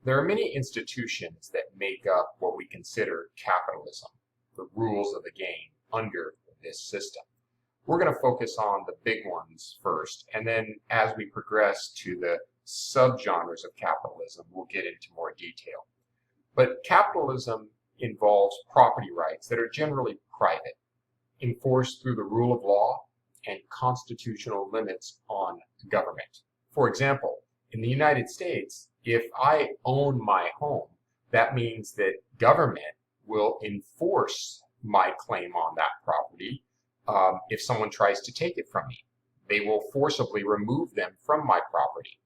There are many institutions that make up what we consider capitalism, the rules of the game under this system. We're going to focus on the big ones first, and then as we progress to the subgenres of capitalism, we'll get into more detail. But capitalism involves property rights that are generally private, enforced through the rule of law and constitutional limits on government. For example, in the United States, if I own my home, that means that government will enforce my claim on that property if someone tries to take it from me. They will forcibly remove them from my property.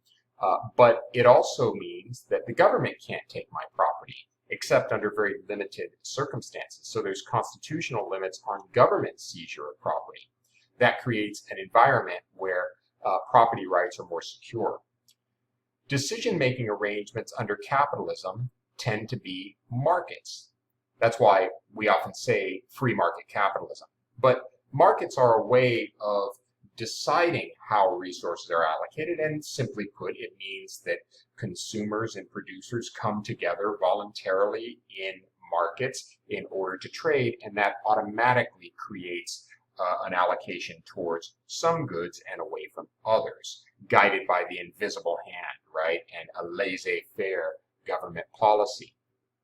But it also means that the government can't take my property, except under very limited circumstances. So there's constitutional limits on government seizure of property. That creates an environment where property rights are more secure. Decision-making arrangements under capitalism tend to be markets. That's why we often say free market capitalism. But markets are a way of deciding how resources are allocated, and simply put, it means that consumers and producers come together voluntarily in markets in order to trade, and that automatically creates an allocation towards some goods and away from others, guided by the invisible hand, right, and a laissez-faire government policy.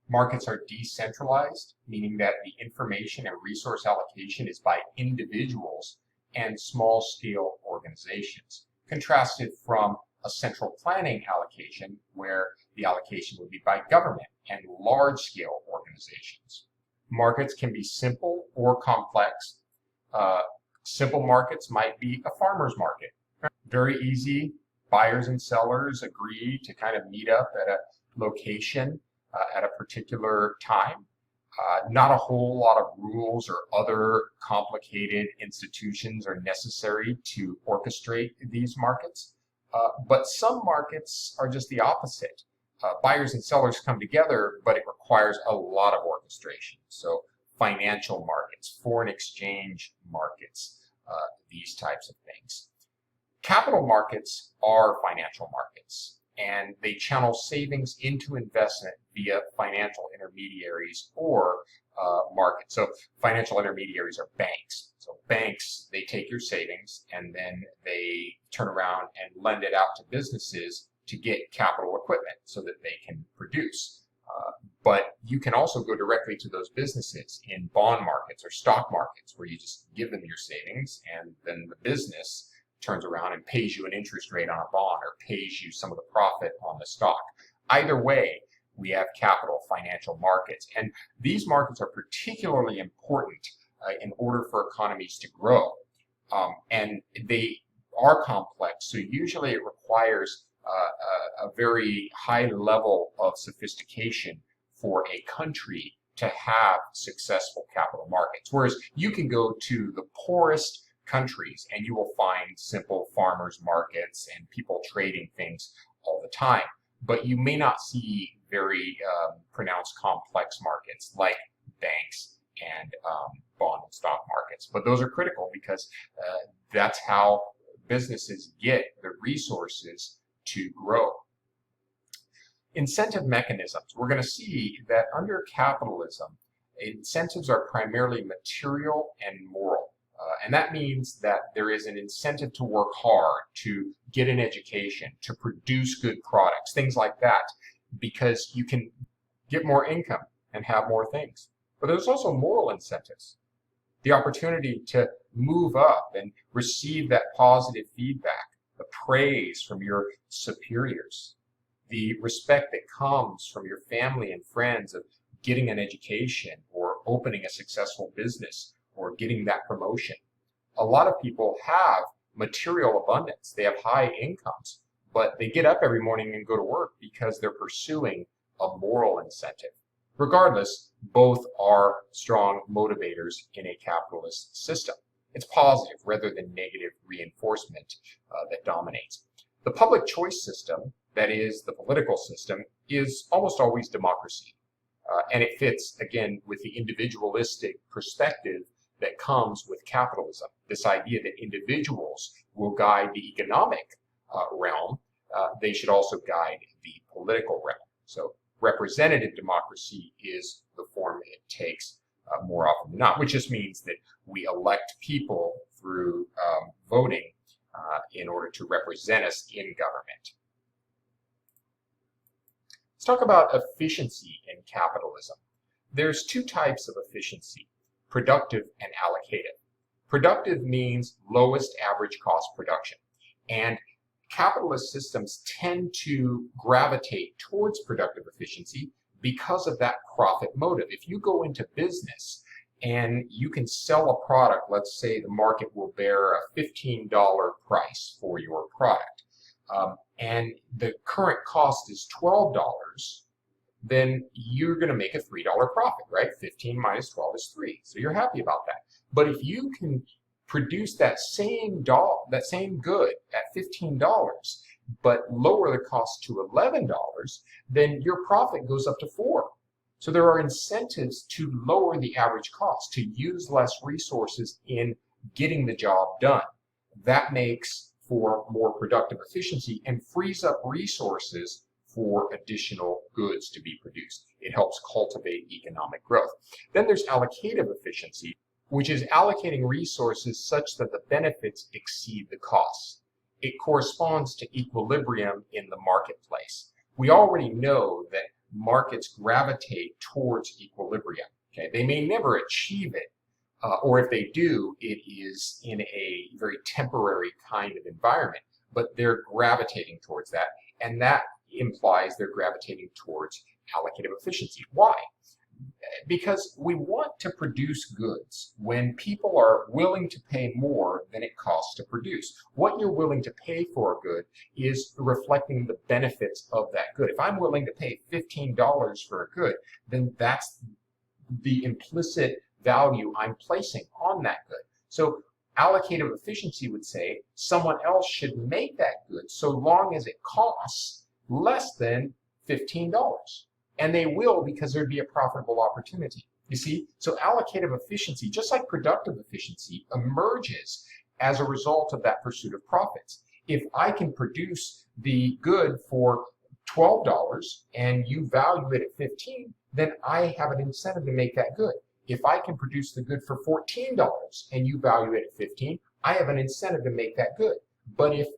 Markets are decentralized, meaning that the information and resource allocation is by individuals and small-scale organizations, contrasted from a central planning allocation where the allocation would be by government and large-scale organizations. Markets can be simple or complex. Simple markets might be a farmer's market. Very easy. Buyers and sellers agree to kind of meet up at a location at a particular time. Not a whole lot of rules or other complicated institutions are necessary to orchestrate these markets. But some markets are just the opposite. Buyers and sellers come together, but it requires a lot of orchestration. So financial markets, foreign exchange markets, these types of things. Capital markets are financial markets, and they channel savings into investment via financial intermediaries or markets. So financial intermediaries are banks. So banks, they take your savings and then they turn around and lend it out to businesses to get capital equipment so that they can produce. But you can also go directly to those businesses in bond markets or stock markets where you just give them your savings and then the business turns around and pays you an interest rate on a bond or pays you some of the profit on the stock. Either way, we have capital financial markets. And these markets are particularly important in order for economies to grow. And they are complex, so usually it requires a very high level of sophistication for a country to have successful capital markets. Whereas you can go to the poorest countries and you will find simple farmers markets and people trading things all the time. But you may not see very pronounced complex markets like banks and bond and stock markets. But those are critical because that's how businesses get the resources to grow. Incentive mechanisms. We're going to see that under capitalism, incentives are primarily material and moral. And that means that there is an incentive to work hard, to get an education, to produce good products, things like that, because you can get more income and have more things. But there's also moral incentives. The opportunity to move up and receive that positive feedback, the praise from your superiors, the respect that comes from your family and friends of getting an education or opening a successful business or getting that promotion. A lot of people have material abundance. They have high incomes, but they get up every morning and go to work because they're pursuing a moral incentive. Regardless, both are strong motivators in a capitalist system. It's positive rather than negative reinforcement that dominates. The public choice system, that is the political system, is almost always democracy. And it fits, again, with the individualistic perspective that comes with capitalism. This idea that individuals will guide the economic realm, they should also guide the political realm. So representative democracy is the form it takes more often than not, which just means that we elect people through voting in order to represent us in government. Let's talk about efficiency in capitalism. There's two types of efficiency, productive and allocative. Productive means lowest average cost production. And capitalist systems tend to gravitate towards productive efficiency because of that profit motive. If you go into business and you can sell a product, let's say the market will bear a $15 price for your product, and the current cost is $12, then you're going to make a $3 profit, right? 15 minus 12 is 3. So you're happy about that. But if you can produce that same good at $15, but lower the cost to $11, then your profit goes up to 4. So there are incentives to lower the average cost, to use less resources in getting the job done. That makes for more productive efficiency and frees up resources for additional goods to be produced. It helps cultivate economic growth. Then there's allocative efficiency, which is allocating resources such that the benefits exceed the costs. It corresponds to equilibrium in the marketplace. We already know that markets gravitate towards equilibrium. Okay? They may never achieve it, or if they do, it is in a very temporary kind of environment, but they're gravitating towards that, and that implies they're gravitating towards allocative efficiency. Why? Because we want to produce goods when people are willing to pay more than it costs to produce. What you're willing to pay for a good is reflecting the benefits of that good. If I'm willing to pay $15 for a good, then that's the implicit value I'm placing on that good. So allocative efficiency would say someone else should make that good so long as it costs less than $15. And they will, because there'd be a profitable opportunity. You see, so allocative efficiency, just like productive efficiency, emerges as a result of that pursuit of profits. If I can produce the good for $12 and you value it at 15, then I have an incentive to make that good. If I can produce the good for $14 and you value it at 15, I have an incentive to make that good. But if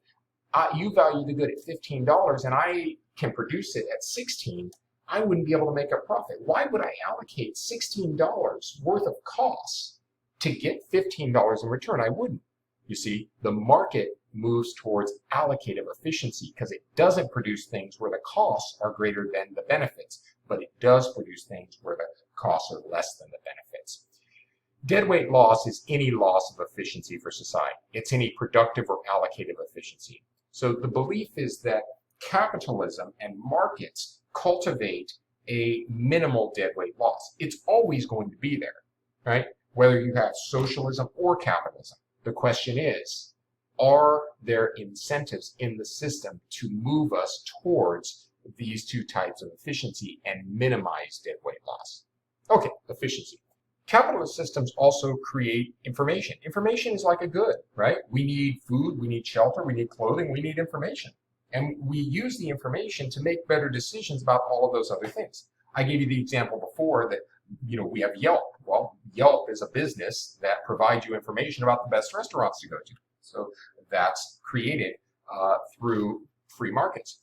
you value the good at $15 and I can produce it at 16, I wouldn't be able to make a profit. Why would I allocate $16 worth of costs to get $15 in return? I wouldn't. You see, the market moves towards allocative efficiency because it doesn't produce things where the costs are greater than the benefits, but it does produce things where the costs are less than the benefits. Deadweight loss is any loss of efficiency for society. It's any productive or allocative efficiency. So the belief is that capitalism and markets cultivate a minimal deadweight loss. It's always going to be there, right? Whether you have socialism or capitalism. The question is, are there incentives in the system to move us towards these two types of efficiency and minimize deadweight loss? Okay, efficiency. Capitalist systems also create information. Information is like a good, right? We need food, we need shelter, we need clothing, we need information. And we use the information to make better decisions about all of those other things. I gave you the example before that, we have Yelp. Well, Yelp is a business that provides you information about the best restaurants to go to. So that's created through free markets.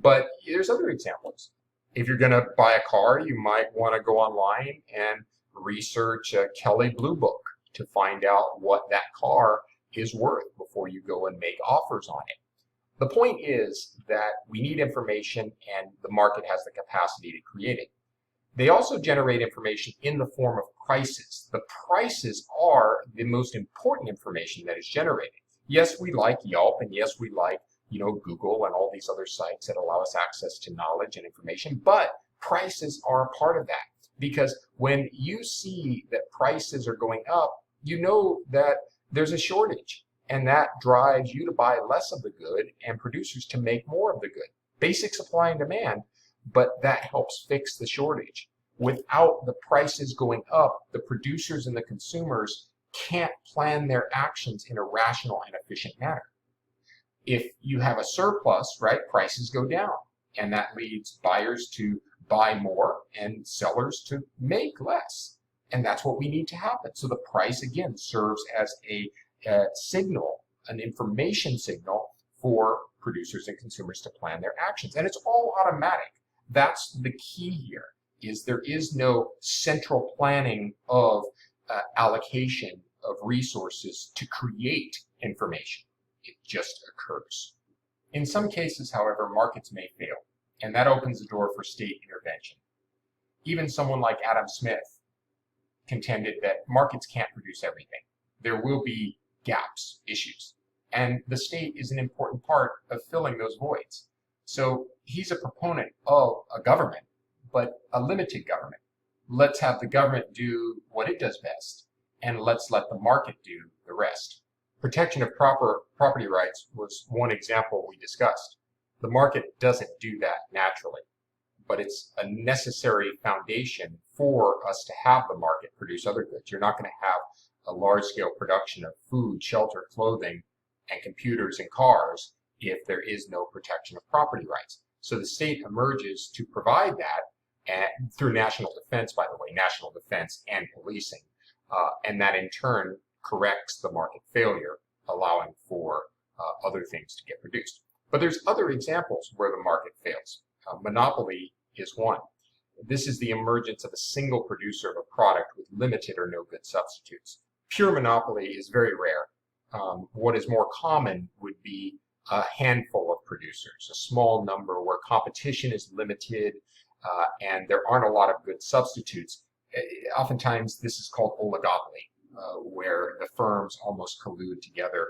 But there's other examples. If you're going to buy a car, you might want to go online and research a Kelley Blue Book to find out what that car is worth before you go and make offers on it. The point is that we need information and the market has the capacity to create it. They also generate information in the form of prices. The prices are the most important information that is generated. Yes, we like Yelp, and yes, we like, Google and all these other sites that allow us access to knowledge and information, but prices are a part of that. Because when you see that prices are going up, you know that there's a shortage. And that drives you to buy less of the good and producers to make more of the good. Basic supply and demand, but that helps fix the shortage. Without the prices going up, the producers and the consumers can't plan their actions in a rational and efficient manner. If you have a surplus, right, prices go down. And that leads buyers to buy more and sellers to make less. And that's what we need to happen. So the price, again, serves as a signal, an information signal for producers and consumers to plan their actions. And it's all automatic. That's the key here, is there is no central planning of allocation of resources to create information. It just occurs. In some cases, however, markets may fail, and that opens the door for state intervention. Even someone like Adam Smith contended that markets can't produce everything. There will be gaps, issues, and the state is an important part of filling those voids. So he's a proponent of a government, but a limited government. Let's have the government do what it does best, and let's let the market do the rest. Protection of property rights was one example we discussed. The market doesn't do that naturally, but it's a necessary foundation for us to have the market produce other goods. You're not going to have a large-scale production of food, shelter, clothing, and computers and cars if there is no protection of property rights. So the state emerges to provide that through national defense, by the way, national defense and policing, and that in turn corrects the market failure, allowing for other things to get produced. But there's other examples where the market fails. Monopoly is one. This is the emergence of a single producer of a product with limited or no good substitutes. Pure monopoly is very rare. What is more common would be a handful of producers, a small number where competition is limited and there aren't a lot of good substitutes. Oftentimes this is called oligopoly, where the firms almost collude together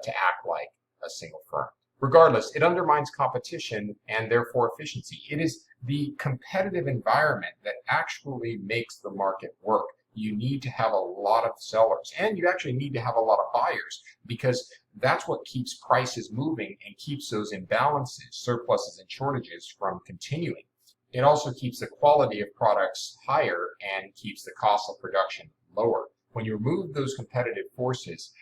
to act like a single firm. Regardless, it undermines competition and therefore efficiency. It is the competitive environment that actually makes the market work. You need to have a lot of sellers, and you actually need to have a lot of buyers, because that's what keeps prices moving and keeps those imbalances, surpluses and shortages from continuing. It also keeps the quality of products higher and keeps the cost of production lower. When you remove those competitive forces,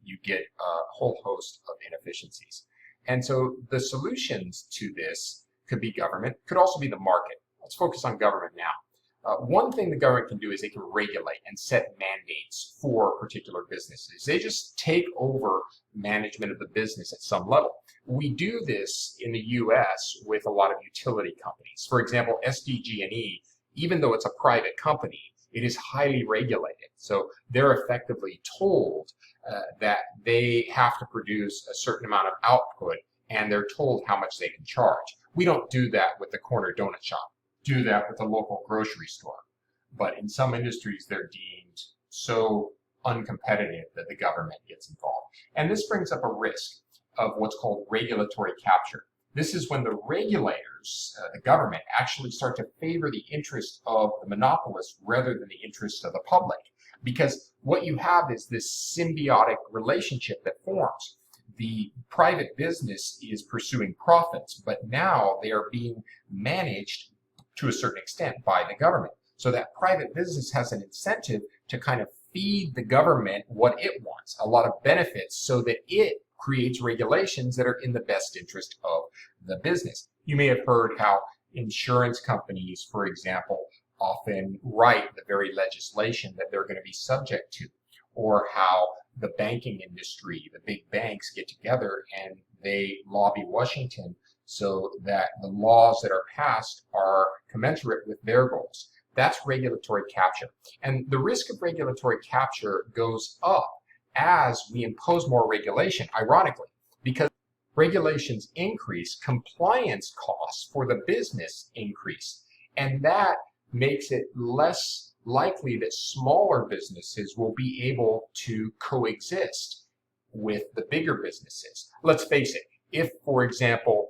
you get a whole host of inefficiencies. And so the solutions to this could be government, could also be the market. Let's focus on government now. One thing the government can do is they can regulate and set mandates for particular businesses. They just take over management of the business at some level. We do this in the US with a lot of utility companies. For example, SDG&E, even though it's a private company, it is highly regulated. So they're effectively told that they have to produce a certain amount of output, and they're told how much they can charge. We don't do that with the corner donut shop. Do that with the local grocery store. But in some industries, they're deemed so uncompetitive that the government gets involved. And this brings up a risk of what's called regulatory capture. This is when the regulators, the government, actually start to favor the interest of the monopolist rather than the interest of the public. Because what you have is this symbiotic relationship that forms. The private business is pursuing profits, but now they are being managed to a certain extent by the government. So that private business has an incentive to kind of feed the government what it wants, a lot of benefits, so that it creates regulations that are in the best interest of the business. You may have heard how insurance companies, for example, often write the very legislation that they're going to be subject to, or how the banking industry, the big banks, get together and they lobby Washington so that the laws that are passed are commensurate with their goals. That's regulatory capture. And the risk of regulatory capture goes up as we impose more regulation, ironically, because regulations increase, compliance costs for the business increase, and that makes it less likely that smaller businesses will be able to coexist with the bigger businesses. Let's face it, if, for example,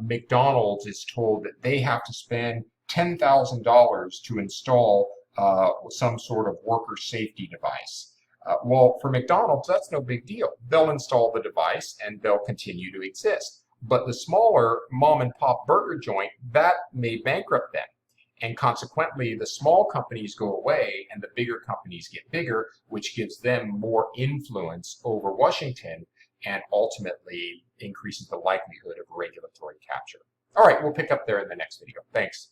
McDonald's is told that they have to spend $10,000 to install some sort of worker safety device, well, for McDonald's, that's no big deal. They'll install the device and they'll continue to exist. But the smaller mom and pop burger joint, that may bankrupt them. And consequently, the small companies go away and the bigger companies get bigger, which gives them more influence over Washington and ultimately increases the likelihood of regulatory capture. All right, we'll pick up there in the next video. Thanks.